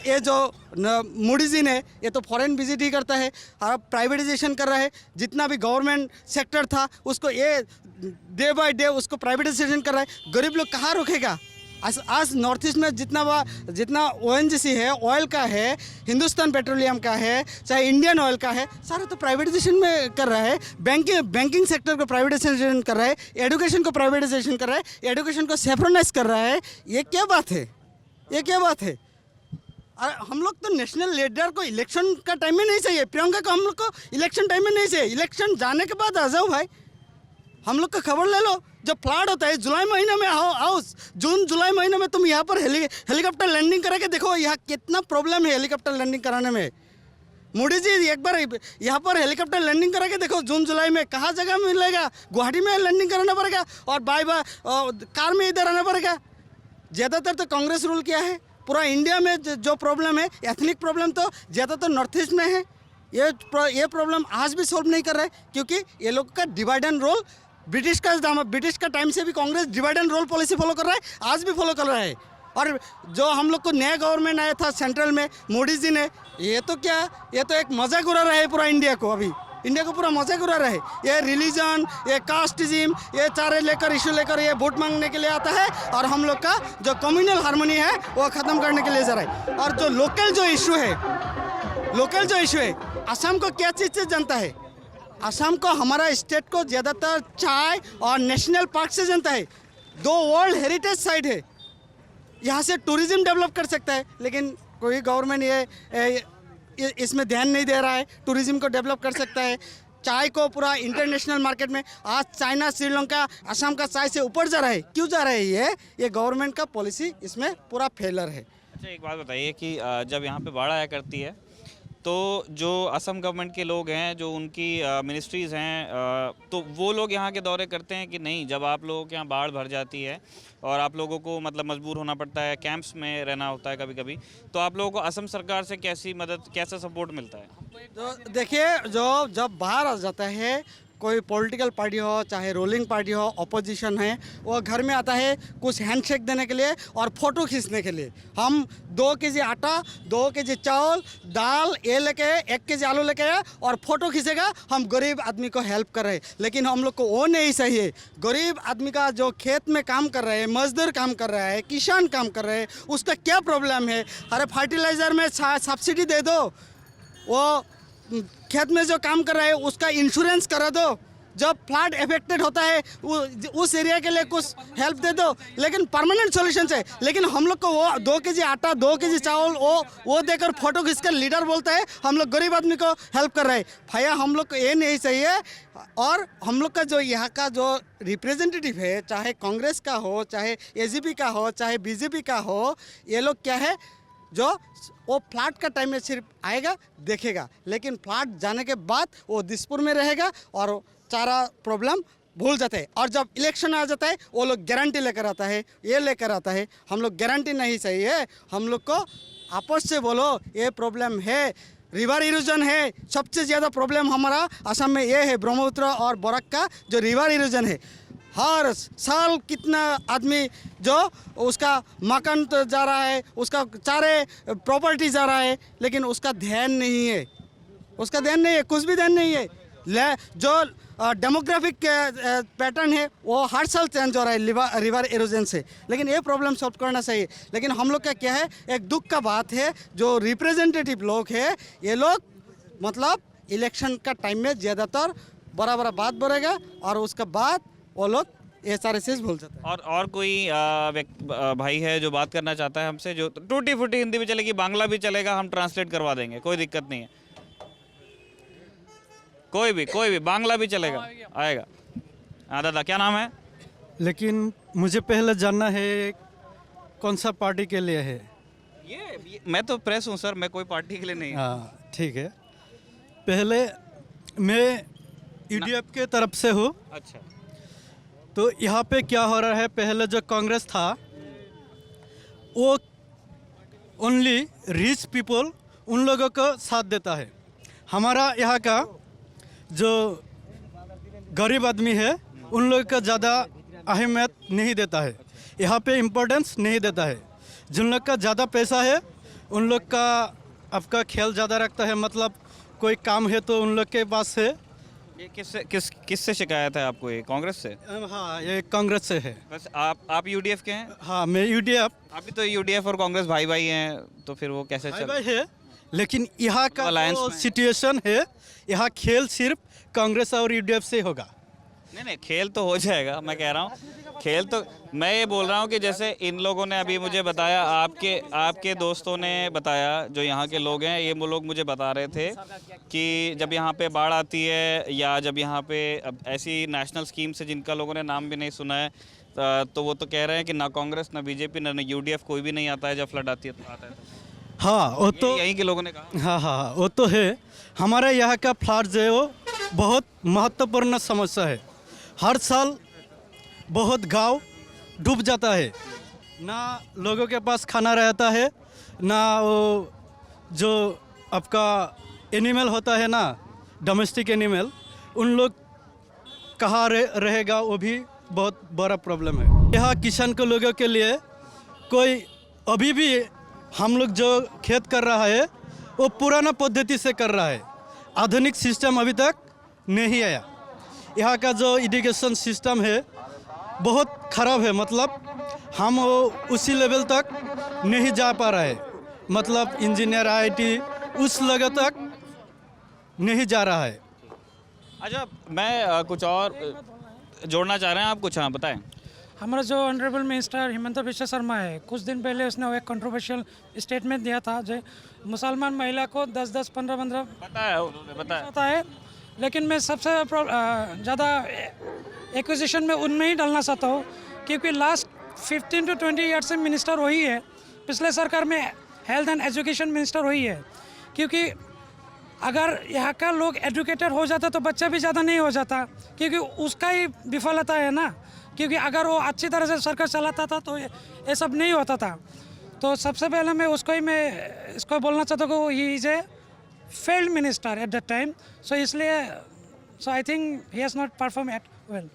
ये जो मोदी जी ने, ये तो फॉरेन विजिट ही करता है और प्राइवेटाइजेशन कर रहा है। जितना भी गवर्नमेंट सेक्टर था उसको ये डे बाय डे उसको प्राइवेटाइजेशन कर रहा है। गरीब लोग कहाँ रुकेगा? आज नॉर्थ ईस्ट में जितना ONGC है, ऑयल का है, हिंदुस्तान पेट्रोलियम का है, चाहे इंडियन ऑयल का है, सारा तो प्राइवेटाइजेशन में कर रहा है। बैंकिंग सेक्टर को प्राइवेटाइजेशन कर रहा है, एजुकेशन को प्राइवेटाइजेशन कर रहा है, एजुकेशन को सेफ्रोनाइज कर रहा है। ये क्या बात है? ये क्या बात है? हम लोग तो नेशनल लीडर को इलेक्शन का टाइम में नहीं चाहिए, प्रियंका को हम लोग को इलेक्शन टाइम में नहीं चाहिए, इलेक्शन जाने के बाद आ जाओ भाई। हम लोग का खबर ले लो, जब फ्लड होता है जुलाई महीने में आओ, जून जुलाई महीने में तुम यहाँ पर हेलीकॉप्टर लैंडिंग करा के देखो यहाँ कितना प्रॉब्लम है हेलीकॉप्टर लैंडिंग कराने में। मोदी जी एक बार यहाँ पर हेलीकॉप्टर लैंडिंग करा के देखो जून जुलाई में, कहाँ जगह मिलेगा? गुवाहाटी में लैंडिंग कराना पड़ेगा और बाय कार में इधर आना पड़ेगा। ज़्यादातर तो कांग्रेस रूल किया है। पूरा इंडिया में जो प्रॉब्लम है, एथनिक प्रॉब्लम, तो ज़्यादातर नॉर्थ ईस्ट में है। ये प्रॉब्लम आज भी सॉल्व नहीं कर रहा है, क्योंकि ये लोग का डिवाइड एंड रोल ब्रिटिश का टाइम से भी Congress divide and rule policy follow कर रहा है, आज भी फॉलो कर रहा है। और जो हम लोग को नया गवर्नमेंट आया था सेंट्रल में मोदी जी ने, ये तो एक मजाक उड़ा रहा है पूरा इंडिया को। अभी इंडिया को पूरा मजाक उड़ा रहा है। ये रिलीजन, ये कास्टिज्म, ये चारे लेकर इशू लेकर ये वोट मांगने के लिए आता है, और हम लोग का जो कम्युनल हार्मनी है वो ख़त्म करने के लिए जा रहा है। और जो लोकल जो इशू है, असम को क्या चीज़ से जनता है? असम को, हमारा स्टेट को ज़्यादातर चाय और नेशनल पार्क से जनता है। 2 वर्ल्ड हेरिटेज साइट है, यहाँ से टूरिज्म डेवलप कर सकता है, लेकिन कोई गवर्नमेंट इसमें ध्यान नहीं दे रहा है। टूरिज्म को डेवलप कर सकता है, चाय को पूरा इंटरनेशनल मार्केट में, आज चाइना, श्रीलंका, असम का चाय से ऊपर जा रहा है। क्यों जा रहा है? ये गवर्नमेंट का पॉलिसी इसमें पूरा फेलर है। अच्छा, एक बात बताइए कि जब यहाँ पे बाढ़ आया करती है तो जो असम गवर्नमेंट के लोग हैं, जो उनकी मिनिस्ट्रीज़ हैं, तो वो लोग यहाँ के दौरे करते हैं कि नहीं? जब आप लोगों के यहाँ बाढ़ भर जाती है और आप लोगों को मतलब मजबूर होना पड़ता है, कैंप्स में रहना होता है कभी कभी, तो आप लोगों को असम सरकार से कैसी मदद, कैसा सपोर्ट मिलता है? तो देखिए, जब बाहर आ जाता है, कोई पॉलिटिकल पार्टी हो, चाहे रूलिंग पार्टी हो, अपोजिशन है, वो घर में आता है कुछ हैंडशेक देने के लिए और फ़ोटो खींचने के लिए। हम 2 केजी आटा, 2 केजी चावल, दाल, ये लेके 1 केजी आलू लेके आया और फ़ोटो खींचेगा, हम गरीब आदमी को हेल्प कर रहे हैं। लेकिन हम लोग को वो नहीं चाहिए। गरीब आदमी का जो खेत में काम कर रहे हैं, मजदूर काम कर रहा है, किसान काम कर रहे हैं, उसका क्या प्रॉब्लम है? अरे फर्टिलाइज़र में सब्सिडी दे दो, वो खेत में जो काम कर रहा है उसका इंश्योरेंस करा दो, जब फ्लड अफेक्टेड होता है उस एरिया के लिए कुछ हेल्प दे दो, लेकिन परमानेंट सॉल्यूशन है। लेकिन हम लोग को वो 2 केजी आटा, 2 केजी चावल वो देकर फोटो खींचकर लीडर बोलता है हम लोग गरीब आदमी को हेल्प कर रहे हैं। भैया, हम लोग को ये नहीं चाहिए। और हम लोग का जो यहाँ का जो रिप्रेजेंटेटिव है, चाहे कांग्रेस का हो, चाहे AGP का हो, चाहे BJP का हो, ये लोग क्या है, जो वो फ्लड का टाइम में सिर्फ आएगा, देखेगा, लेकिन फ्लड जाने के बाद वो दिसपुर में रहेगा और सारा प्रॉब्लम भूल जाते हैं। और जब इलेक्शन आ जाता है वो लोग गारंटी लेकर आता है, ये लेकर आता है। हम लोग गारंटी नहीं चाहिए, हम लोग को आपस से बोलो ये प्रॉब्लम है। रिवर इरोजन है, सबसे ज़्यादा प्रॉब्लम हमारा असम में ये है, ब्रह्मपुत्र और बराक का जो रिवर इरोजन है। हर साल कितना आदमी जो उसका मकान तो जा रहा है, उसका सारे प्रॉपर्टी जा रहा है, लेकिन उसका ध्यान नहीं है, कुछ भी ध्यान नहीं है। जो डेमोग्राफिक पैटर्न है वो हर साल चेंज हो रहा है रिवर इरोजन से, लेकिन ये प्रॉब्लम सॉल्व करना चाहिए। लेकिन हम लोग का क्या है, एक दुख का बात है, जो रिप्रेजेंटेटिव लोग है, ये लोग मतलब इलेक्शन का टाइम में ज़्यादातर बड़ा बात बोलेगा और उसके बाद वो लोग ये सारे चीज़ भूल जाते हैं। और कोई भाई है जो बात करना चाहता है हमसे? जो टूटी फूटी हिंदी भी चलेगी, बांग्ला भी चलेगा, हम ट्रांसलेट करवा देंगे, कोई दिक्कत नहीं है। कोई भी बांग्ला भी चलेगा, आएगा। हाँ दादा, क्या नाम है? लेकिन मुझे पहले जानना है कौन सा पार्टी के लिए है? ये मैं तो प्रेस हूँ सर, मैं कोई पार्टी के लिए नहीं। हाँ ठीक है। पहले मैं UDF के तरफ से हूँ। अच्छा, तो यहाँ पे क्या हो रहा है, पहले जो कांग्रेस था वो ओनली रिच पीपल उन लोगों को साथ देता है। हमारा यहाँ का जो गरीब आदमी है उन लोगों को ज़्यादा अहमियत नहीं देता है, यहाँ पे इम्पोर्टेंस नहीं देता है। जिन लोग का ज़्यादा पैसा है उन लोग का आपका ख्याल ज़्यादा रखता है, मतलब कोई काम है तो उन लोग के पास है ये किससे शिकायत है आपको? ये कांग्रेस से? हाँ, ये कांग्रेस से है। बस आप यूडीएफ के हैं? हाँ, मैं यूडीएफ अभी तो यूडीएफ और कांग्रेस भाई भाई हैं, तो फिर वो कैसे भाई चल? भाई है, लेकिन यहाँ का Alliance जो में। सिचुएशन है, यहाँ खेल सिर्फ कांग्रेस और यूडीएफ से होगा। नहीं, खेल तो हो जाएगा, मैं कह रहा हूँ खेल तो। मैं ये बोल रहा हूँ कि जैसे इन लोगों ने अभी मुझे बताया, आपके दोस्तों ने बताया, जो यहाँ के लोग हैं, ये वो लोग मुझे बता रहे थे कि जब यहाँ पे बाढ़ आती है या जब यहाँ पे अब ऐसी नेशनल स्कीम से जिनका लोगों ने नाम भी नहीं सुना है, तो वो तो कह रहे हैं कि ना कांग्रेस, ना बीजेपी, ना यूडीएफ, कोई भी नहीं आता है जब फ्लड आता है तो। हाँ, वो तो यहीं के लोगों ने कहा। हाँ हाँ, वो तो है। हमारे यहाँ का फ्लड जो है वो बहुत महत्वपूर्ण समस्या है। हर साल बहुत गांव डूब जाता है, ना लोगों के पास खाना रहता है, ना वो जो आपका एनिमल होता है ना, डोमेस्टिक एनिमल, उन लोग कहाँ रहेगा, वो भी बहुत बड़ा प्रॉब्लम है। यहाँ किसान के लोगों के लिए कोई अभी भी हम लोग जो खेत कर रहा है वो पुराना पद्धति से कर रहा है, आधुनिक सिस्टम अभी तक नहीं आया। यहाँ का जो इरिगेशन सिस्टम है बहुत ख़राब है, मतलब हम वो उसी लेवल तक नहीं जा पा रहा है, मतलब इंजीनियर आईटी उस लेवल तक नहीं जा रहा है। अच्छा, मैं कुछ और जोड़ना चाह रहे हैं आप कुछ? हाँ, बताएं। हमारा जो ऑनरेबल मिनिस्टर हिमंता बिश्वा शर्मा है, कुछ दिन पहले उसने वो एक कंट्रोवर्शियल स्टेटमेंट दिया था जो मुसलमान महिला को 10-10, 15-15 बताया उन्होंने, बताया। होता है, लेकिन मैं सबसे ज़्यादा एक्विजिशन में उनमें ही डालना चाहता हूँ, क्योंकि लास्ट 15 to 20 ईयर से मिनिस्टर वही है, पिछले सरकार में हेल्थ एंड एजुकेशन मिनिस्टर वही है। क्योंकि अगर यहाँ का लोग एजुकेटेड हो जाता तो बच्चा भी ज़्यादा नहीं हो जाता, क्योंकि उसका ही विफलता है ना। क्योंकि अगर वो अच्छी तरह से सरकार चलाता था तो ये सब नहीं होता था। तो सबसे पहले मैं उसको ही मैं इसको बोलना चाहता हूँ कि he is a failed minister at that time, so इसलिए so I think he has not perform at well.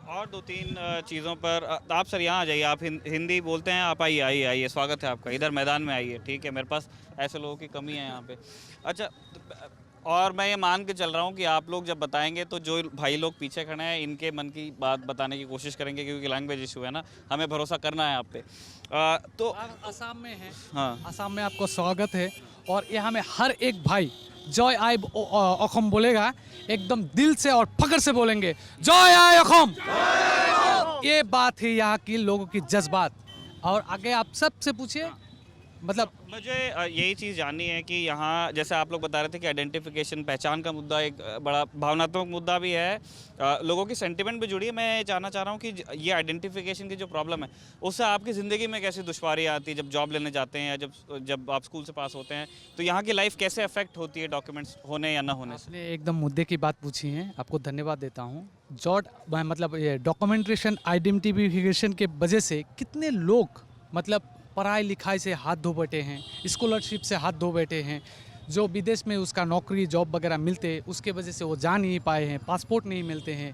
और 2-3 चीज़ों पर आप सर यहाँ आ जाइए, आप हिंदी बोलते हैं, आप आइए, स्वागत है आपका, इधर मैदान में आइए, ठीक है। मेरे पास ऐसे लोगों की कमी है यहाँ पे। अच्छा, और मैं ये मान के चल रहा हूँ कि आप लोग जब बताएंगे तो जो भाई लोग पीछे खड़े हैं इनके मन की बात बताने की कोशिश करेंगे, क्योंकि लैंग्वेज इशू है ना, हमें भरोसा करना है आप पे। तो आप असम में हैं। हाँ, असम में आपको स्वागत है, और यहाँ में हर एक भाई जय आय अखम बोलेगा, एकदम दिल से और फकर से बोलेंगे जय आय अखम। ये बात है यहाँ की लोगों की जज्बात। और आगे आप सबसे पूछिए, मतलब मुझे यही चीज़ जाननी है कि यहाँ जैसे आप लोग बता रहे थे कि आइडेंटिफिकेशन, पहचान का मुद्दा एक बड़ा भावनात्मक मुद्दा भी है, लोगों की सेंटिमेंट भी जुड़ी है। मैं जानना चाह रहा हूँ कि ये आइडेंटिफिकेशन की जो प्रॉब्लम है उससे आपकी ज़िंदगी में कैसी दुश्वारी आती है? जब जॉब लेने जाते हैं या जब आप स्कूल से पास होते हैं, तो यहाँ की लाइफ कैसे अफेक्ट होती है डॉक्यूमेंट्स होने या ना होने से? आपने एकदम मुद्दे की बात पूछी है, आपको धन्यवाद देता हूँ। जॉट मतलब ये डॉक्यूमेंटेशन आइडेंटिफिकेशन के वजह से कितने लोग मतलब पढ़ाई लिखाई से हाथ धो बैठे हैं, स्कॉलरशिप से हाथ धो बैठे हैं, जो विदेश में उसका नौकरी जॉब वगैरह मिलते उसके वजह से वो जा नहीं पाए हैं, पासपोर्ट नहीं मिलते हैं।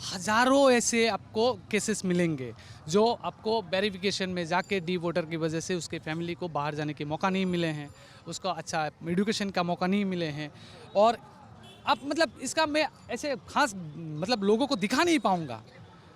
हज़ारों ऐसे आपको केसेस मिलेंगे जो आपको वेरिफिकेशन में जाके डी वोटर की वजह से उसके फैमिली को बाहर जाने के मौका नहीं मिले हैं, उसको अच्छा एजुकेशन का मौका नहीं मिले हैं। और अब मतलब इसका मैं ऐसे खास मतलब लोगों को दिखा नहीं पाऊँगा।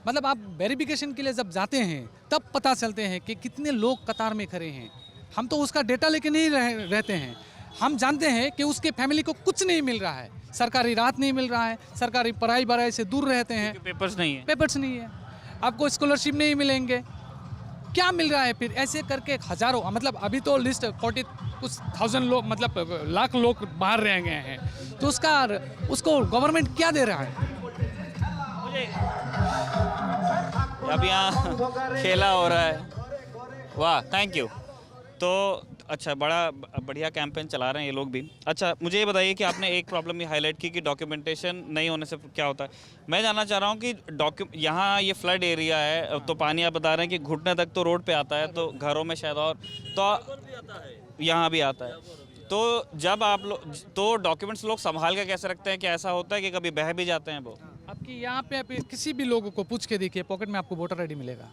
मतलब आप वेरिफिकेशन के लिए जब जाते हैं तब पता चलते हैं कि कितने लोग कतार में खड़े हैं। हम तो उसका डेटा लेके नहीं रहते हैं, हम जानते हैं कि उसके फैमिली को कुछ नहीं मिल रहा है, सरकारी राहत नहीं मिल रहा है, सरकारी पढ़ाई बढ़ाई से दूर रहते हैं, पेपर्स नहीं है, पेपर्स नहीं है, आपको स्कॉलरशिप नहीं मिलेंगे, क्या मिल रहा है फिर? ऐसे करके हज़ारों, मतलब अभी तो लिस्ट 40 कुछ थाउजेंड लोग, मतलब लाख लोग बाहर रह गए हैं, तो उसको गवर्नमेंट क्या दे रहा है? अब यहाँ खेला हो रहा है, वाह, थैंक यू। तो अच्छा, बड़ा बढ़िया कैंपेन चला रहे हैं ये लोग भी। अच्छा, मुझे ये बताइए कि आपने एक प्रॉब्लम ये हाईलाइट की कि डॉक्यूमेंटेशन नहीं होने से क्या होता है। मैं जानना चाह रहा हूँ कि यहाँ ये फ्लड एरिया है, तो पानी आप बता रहे हैं कि घुटने तक तो रोड पे आता है, तो घरों में शायद, और तो यहाँ भी आता है। तो जब आप लोग तो डॉक्यूमेंट्स लोग संभाल के कैसे रखते हैं? कि ऐसा होता है कि कभी बह भी जाते हैं वो? आपकी यहाँ पे आप किसी भी लोगों को पूछ के देखिए, पॉकेट में आपको वोटर आईडी मिलेगा,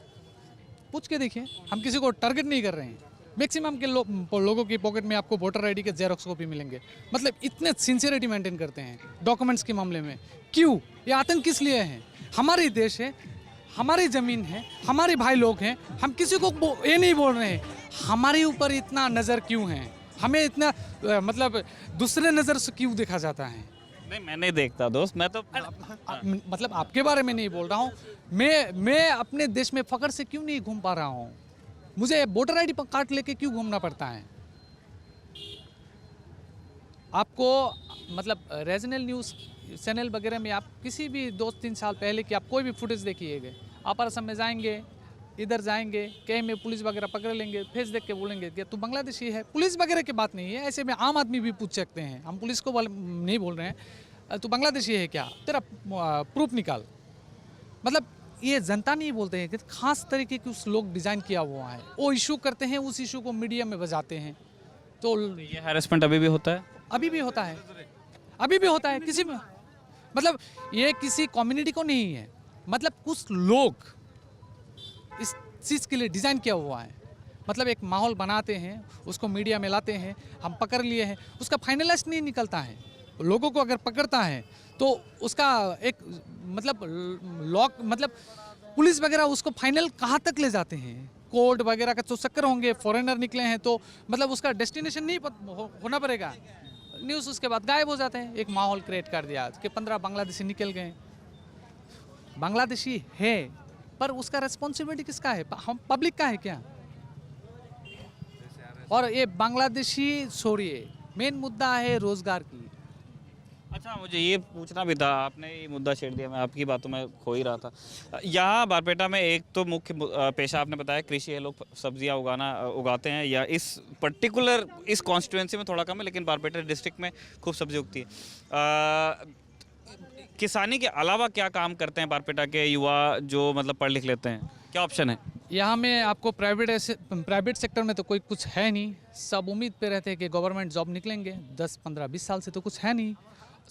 पूछ के देखिए। हम किसी को टारगेट नहीं कर रहे हैं, मैक्सिमम के लोगों की पॉकेट में आपको वोटर आईडी के जेरोक्स कॉपी मिलेंगे। मतलब इतने सिंसियरिटी मेंटेन करते हैं डॉक्यूमेंट्स के मामले में। क्यों? ये आतंक किस लिए है? हमारी देश है, हमारी ज़मीन है, हमारे भाई लोग हैं, हम किसी को ये नहीं बोल रहे हैं। हमारे ऊपर इतना नज़र क्यों है? हमें इतना मतलब दूसरे नज़र से क्यों देखा जाता है? नहीं, मैं नहीं देखता दोस्त, मैं तो मतलब आपके बारे में नहीं बोल रहा हूँ, मैं अपने देश में फ़ख्र से क्यों नहीं घूम पा रहा हूँ? मुझे वोटर आईडी कार्ड लेके क्यों घूमना पड़ता है? आपको मतलब रीजनल न्यूज़ चैनल वगैरह में आप किसी भी 2-3 साल पहले की आप कोई भी फुटेज देखिएगा, आप असम में जाएंगे, इधर जाएंगे, कहीं में पुलिस वगैरह पकड़ लेंगे, फेस देख के बोलेंगे कि तू बांग्लादेशी है। पुलिस वगैरह की बात नहीं है, ऐसे में आम आदमी भी पूछ सकते हैं, हम पुलिस को नहीं बोल रहे हैं, तू बांग्लादेशी है क्या, तेरा प्रूफ निकाल। मतलब ये जनता नहीं बोलते हैं कि खास तरीके के उस लोग डिज़ाइन किया हुआ है, वो इशू करते हैं, उस इशू को मीडिया में बजाते हैं। तो ये हैरेसमेंट अभी भी होता है? अभी भी होता है, अभी भी होता है। किसी में मतलब ये किसी कम्युनिटी को नहीं है, मतलब कुछ लोग इस चीज़ के लिए डिज़ाइन किया हुआ है। मतलब एक माहौल बनाते हैं, उसको मीडिया में लाते हैं, हम पकड़ लिए हैं, उसका फाइनलाइज नहीं निकलता है। लोगों को अगर पकड़ता है तो उसका एक मतलब लॉक मतलब पुलिस वगैरह उसको फाइनल कहाँ तक ले जाते हैं, कोर्ट वगैरह का तो चक्कर होंगे, फॉरेनर निकले हैं तो मतलब उसका डेस्टिनेशन नहीं होना पड़ेगा, न्यूज़ उसके बाद गायब हो जाते हैं। एक माहौल क्रिएट कर दिया कि 15 बांग्लादेशी निकल गए। बांग्लादेशी है पर उसका रिस्पॉन्सिबिलिटी किसका है? हम पब्लिक का है क्या? और ये बांग्लादेशी छोड़िए, मेन मुद्दा है रोजगार की। अच्छा, मुझे ये पूछना भी था, आपने ये मुद्दा छेड़ दिया, मैं आपकी बातों में खो ही रहा था। यहाँ बारपेटा में एक तो मुख्य पेशा आपने बताया कृषि है, लोग सब्जियाँ उगाते हैं, या इस पर्टिकुलर इस कॉन्स्टिट्यूंसी में थोड़ा कम है, लेकिन बारपेटा डिस्ट्रिक्ट में खूब सब्जी उगती है। किसानी के अलावा क्या काम करते हैं बारपेटा के युवा जो मतलब पढ़ लिख लेते हैं? क्या ऑप्शन है यहाँ में? आपको प्राइवेट सेक्टर में तो कोई कुछ है नहीं, सब उम्मीद पे रहते हैं कि गवर्नमेंट जॉब निकलेंगे। 10, 15, 20 साल से तो कुछ है नहीं,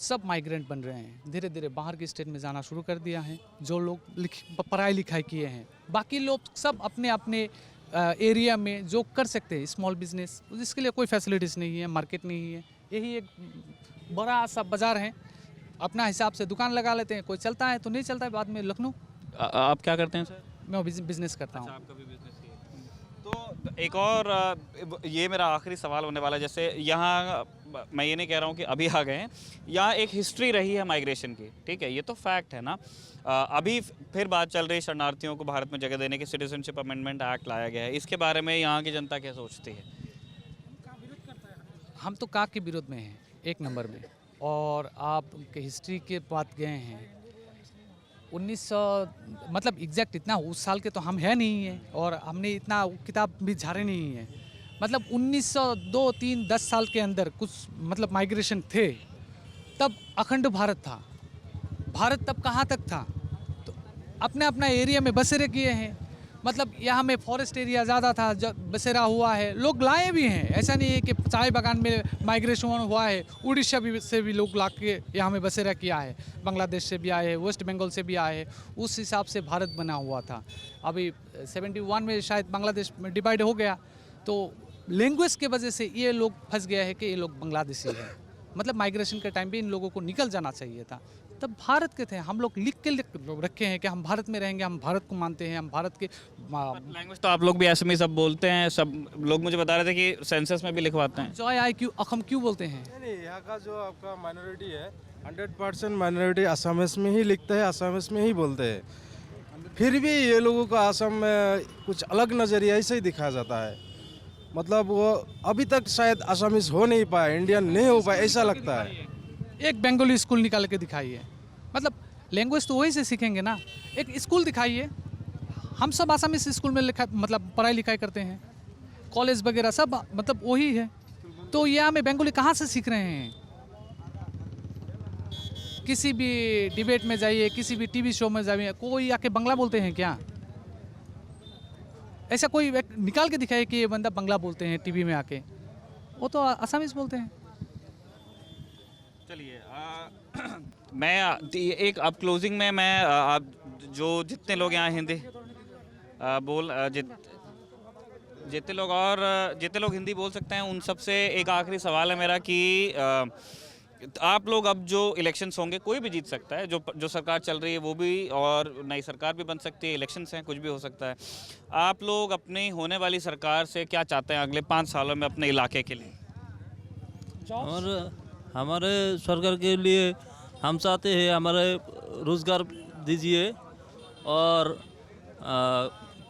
सब माइग्रेंट बन रहे हैं, धीरे धीरे बाहर के स्टेट में जाना शुरू कर दिया है जो लोग पढ़ाई लिखाई किए हैं। बाकी लोग सब अपने अपने एरिया में जो कर सकते हैं स्मॉल बिजनेस, जिसके लिए कोई फैसिलिटीज़ नहीं है, मार्केट नहीं है। यही एक बड़ा सा बाज़ार है, अपना हिसाब से दुकान लगा लेते हैं, कोई चलता है तो नहीं चलता है। बाद में लखनऊ आप क्या करते हैं सर? मैं बिजनेस करता हूँ। आपका भी बिजनेस ही है। तो एक और ये मेरा आखिरी सवाल होने वाला है। जैसे यहाँ मैं ये नहीं कह रहा हूँ कि अभी आ गए हैं, यहाँ एक हिस्ट्री रही है माइग्रेशन की, ठीक है, ये तो फैक्ट है ना। अभी फिर बात चल रही है शरणार्थियों को भारत में जगह देने की, सिटीजनशिप अमेंडमेंट एक्ट लाया गया है, इसके बारे में यहाँ की जनता क्या सोचती है? हम तो काक के विरोध में हैं 1 नंबर में। और आप हिस्ट्री के बात गए हैं 1900 मतलब एग्जैक्ट इतना उस साल के तो हम है नहीं है, और हमने इतना किताब भी झाड़े नहीं है। मतलब 1902, 3, 10 साल के अंदर कुछ मतलब माइग्रेशन थे, तब अखंड भारत था। भारत तब कहाँ तक था? तो अपने अपना एरिया में बसेरे किए हैं। मतलब यहाँ में फॉरेस्ट एरिया ज़्यादा था, जब बसेरा हुआ है, लोग लाए भी हैं। ऐसा नहीं है कि चाय बागान में माइग्रेशन हुआ है, उड़ीसा से भी लोग ला के यहाँ में बसेरा किया है, बांग्लादेश से भी आए हैं, वेस्ट बंगाल से भी आए हैं। उस हिसाब से भारत बना हुआ था। अभी 71 में शायद बांग्लादेश में डिवाइड हो गया, तो लैंग्वेज के वजह से ये लोग फंस गया है कि ये लोग बांग्लादेशी हैं। मतलब माइग्रेशन के टाइम पे इन लोगों को निकल जाना चाहिए था। तब भारत के थे, हम लोग लिख के रखे हैं कि हम भारत में रहेंगे, हम भारत को मानते हैं, हम भारत के। लैंग्वेज तो आप लोग भी ऐसे में सब बोलते हैं, सब लोग मुझे बता रहे थे कि सेंसस में भी लिखवाते हैं। जॉय आई क्यों अखम क्यों बोलते हैं? नहीं, यहाँ का जो आपका माइनॉरिटी है 100% माइनॉरिटी असमिस में ही लिखता है, असमिस में ही बोलते हैं। फिर भी ये लोगों को असम में कुछ अलग नज़रिया से ही दिखाया जाता है। मतलब वो अभी तक शायद असमिस हो नहीं पाया, इंडियन नहीं हो पाया, ऐसा लगता है। एक बंगाली स्कूल निकाल के दिखाइए, मतलब लैंग्वेज तो वही से सीखेंगे ना। एक स्कूल दिखाइए, हम सब आसामीज स्कूल में लिखा मतलब पढ़ाई लिखाई करते हैं, कॉलेज वगैरह सब मतलब वही है। तो ये हमें बंगाली कहाँ से सीख रहे हैं? किसी भी डिबेट में जाइए, किसी भी टीवी शो में जाइए, कोई आके बंगला बोलते हैं क्या? ऐसा कोई निकाल के दिखाए कि ये बंदा बंगला बोलते हैं टीवी में आके? वो तो आसामीज बोलते हैं। चलिए मैं एक अब क्लोजिंग में मैं आप जो जितने लोग यहाँ हिंदी जितने लोग हिंदी बोल सकते हैं उन सबसे एक आखिरी सवाल है मेरा कि आप लोग अब जो इलेक्शंस होंगे, कोई भी जीत सकता है, जो सरकार चल रही है वो भी, और नई सरकार भी बन सकती है, इलेक्शंस हैं, कुछ भी हो सकता है। आप लोग अपनी होने वाली सरकार से क्या चाहते हैं अगले 5 सालों में अपने इलाके के लिए? हमारे सरकार के लिए हम चाहते हैं हमारे रोज़गार दीजिए और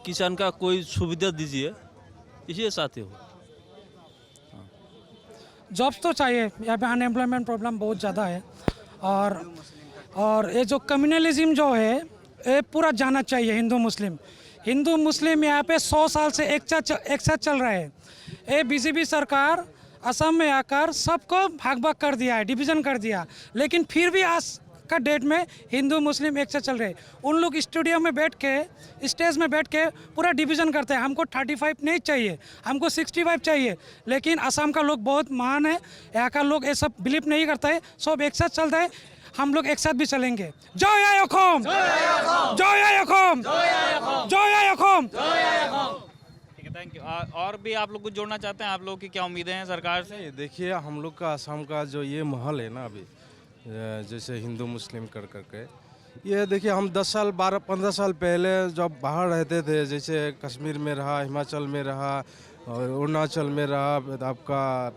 किसान का कोई सुविधा दीजिए, इसे चाहते हो। जॉब्स तो चाहिए, यहाँ पे अनएम्प्लॉयमेंट प्रॉब्लम बहुत ज़्यादा है। और ये जो कम्युनलिज्म जो है ये पूरा जाना चाहिए। हिंदू मुस्लिम यहाँ पे 100 साल से एक साथ चल रहा है। ये बीजेपी सरकार असम में आकर सबको भाग भाग कर दिया है, डिवीज़न कर दिया, लेकिन फिर भी आज का डेट में हिंदू मुस्लिम एक साथ चल रहे हैं। उन लोग स्टूडियो में बैठ के, स्टेज में बैठ के पूरा डिवीज़न करते हैं। हमको 35 नहीं चाहिए, हमको 65 चाहिए। लेकिन असम का लोग बहुत महान है, यहाँ का लोग ये सब बिलीव नहीं करता है, सब एक साथ चलता है। हम लोग एक साथ भी चलेंगे। जय अखोम, जय अखोम, जय अखोम। ठीक है, थैंक यू। और भी आप लोग कुछ जोड़ना चाहते हैं? आप लोग की क्या उम्मीदें हैं सरकार से? देखिए, हम लोग का असम का जो ये माहौल है ना अभी, जैसे हिंदू मुस्लिम कर करके, ये देखिए हम 10 साल 12-15 साल पहले जब बाहर रहते थे, जैसे कश्मीर में रहा, हिमाचल में रहा, और अरुणाचल में रहा, आपका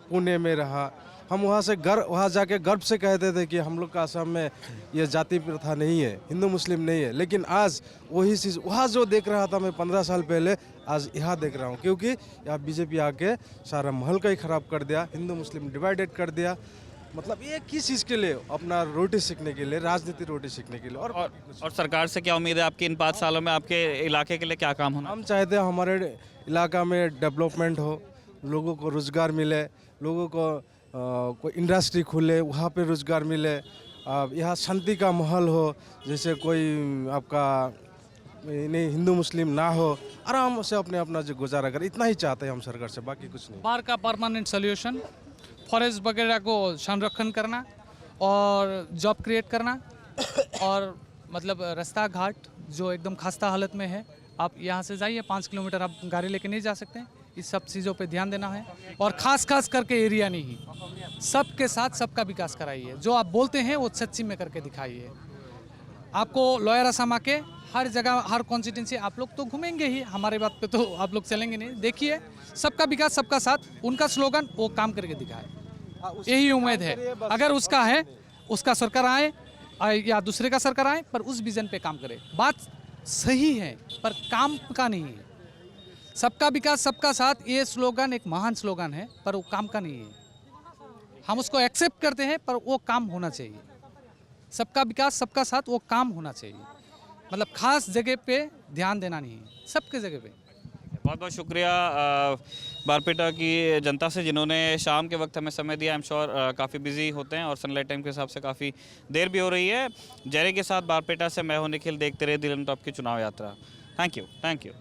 पुणे में रहा, हम वहाँ जाके गर्व से कहते थे कि हम लोग का असम में ये जाति प्रथा नहीं है, हिंदू मुस्लिम नहीं है। लेकिन आज वही चीज़ वहाँ जो देख रहा था मैं 15 साल पहले, आज यहाँ देख रहा हूँ, क्योंकि यहाँ बीजेपी आके सारा माहौल का ही ख़राब कर दिया, हिंदू मुस्लिम डिवाइडेड कर दिया। मतलब ये किस चीज़ के लिए? अपना रोटी सीखने के लिए, राजनीति रोटी सीखने के लिए। और सरकार से क्या उम्मीद है आपकी इन 5 सालों में? आपके इलाके के लिए क्या काम होना? हम चाहते हैं हमारे इलाका में डेवलपमेंट हो, लोगों को रोज़गार मिले, लोगों को कोई इंडस्ट्री खुले, वहाँ पे रोज़गार मिले, यहाँ शांति का माहौल हो, जैसे कोई आपका नहीं हिंदू मुस्लिम ना हो, आराम से अपना जो गुजारा करे। इतना ही चाहते हैं हम सरकार से, बाकी कुछ नहीं। बाढ़ का परमानेंट सोल्यूशन, फॉरेस्ट वगैरह को संरक्षण करना और जॉब क्रिएट करना, और मतलब रास्ता घाट जो एकदम खस्ता हालत में है, आप यहाँ से जाइए 5 किलोमीटर आप गाड़ी लेके नहीं जा सकते। इस सब चीज़ों पे ध्यान देना है, और खास करके एरिया नहीं, सबके साथ सबका विकास कराइए। जो आप बोलते हैं वो सच्ची में करके दिखाइए। आपको लॉयर असम आके हर जगह, हर कॉन्स्टिट्यूंसी आप लोग तो घूमेंगे ही, हमारे बात पे तो आप लोग चलेंगे नहीं। देखिए, सबका विकास सबका साथ, उनका स्लोगन वो काम करके दिखाए, यही उम्मीद है। अगर उसका है, उसका सरकार आए या दूसरे का सरकार आए, पर उस विजन पे काम करे। बात सही है पर काम का नहीं है। सबका विकास सबका साथ, ये स्लोगन एक महान स्लोगन है, पर वो काम का नहीं है। हम उसको एक्सेप्ट करते हैं, पर वो काम होना चाहिए। सबका विकास सबका साथ, वो काम होना चाहिए। मतलब खास जगह पे ध्यान देना नहीं है, सबके जगह पे। बहुत बहुत शुक्रिया बारपेटा की जनता से, जिन्होंने शाम के वक्त हमें समय दिया। आई एम श्योर काफ़ी बिजी होते हैं और सनलाइट टाइम के हिसाब से काफ़ी देर भी हो रही है। जयरे के साथ बारपेटा से मैं हूं निखिल। देखते रहे दिल ऑन टॉप की चुनाव यात्रा। Thank you.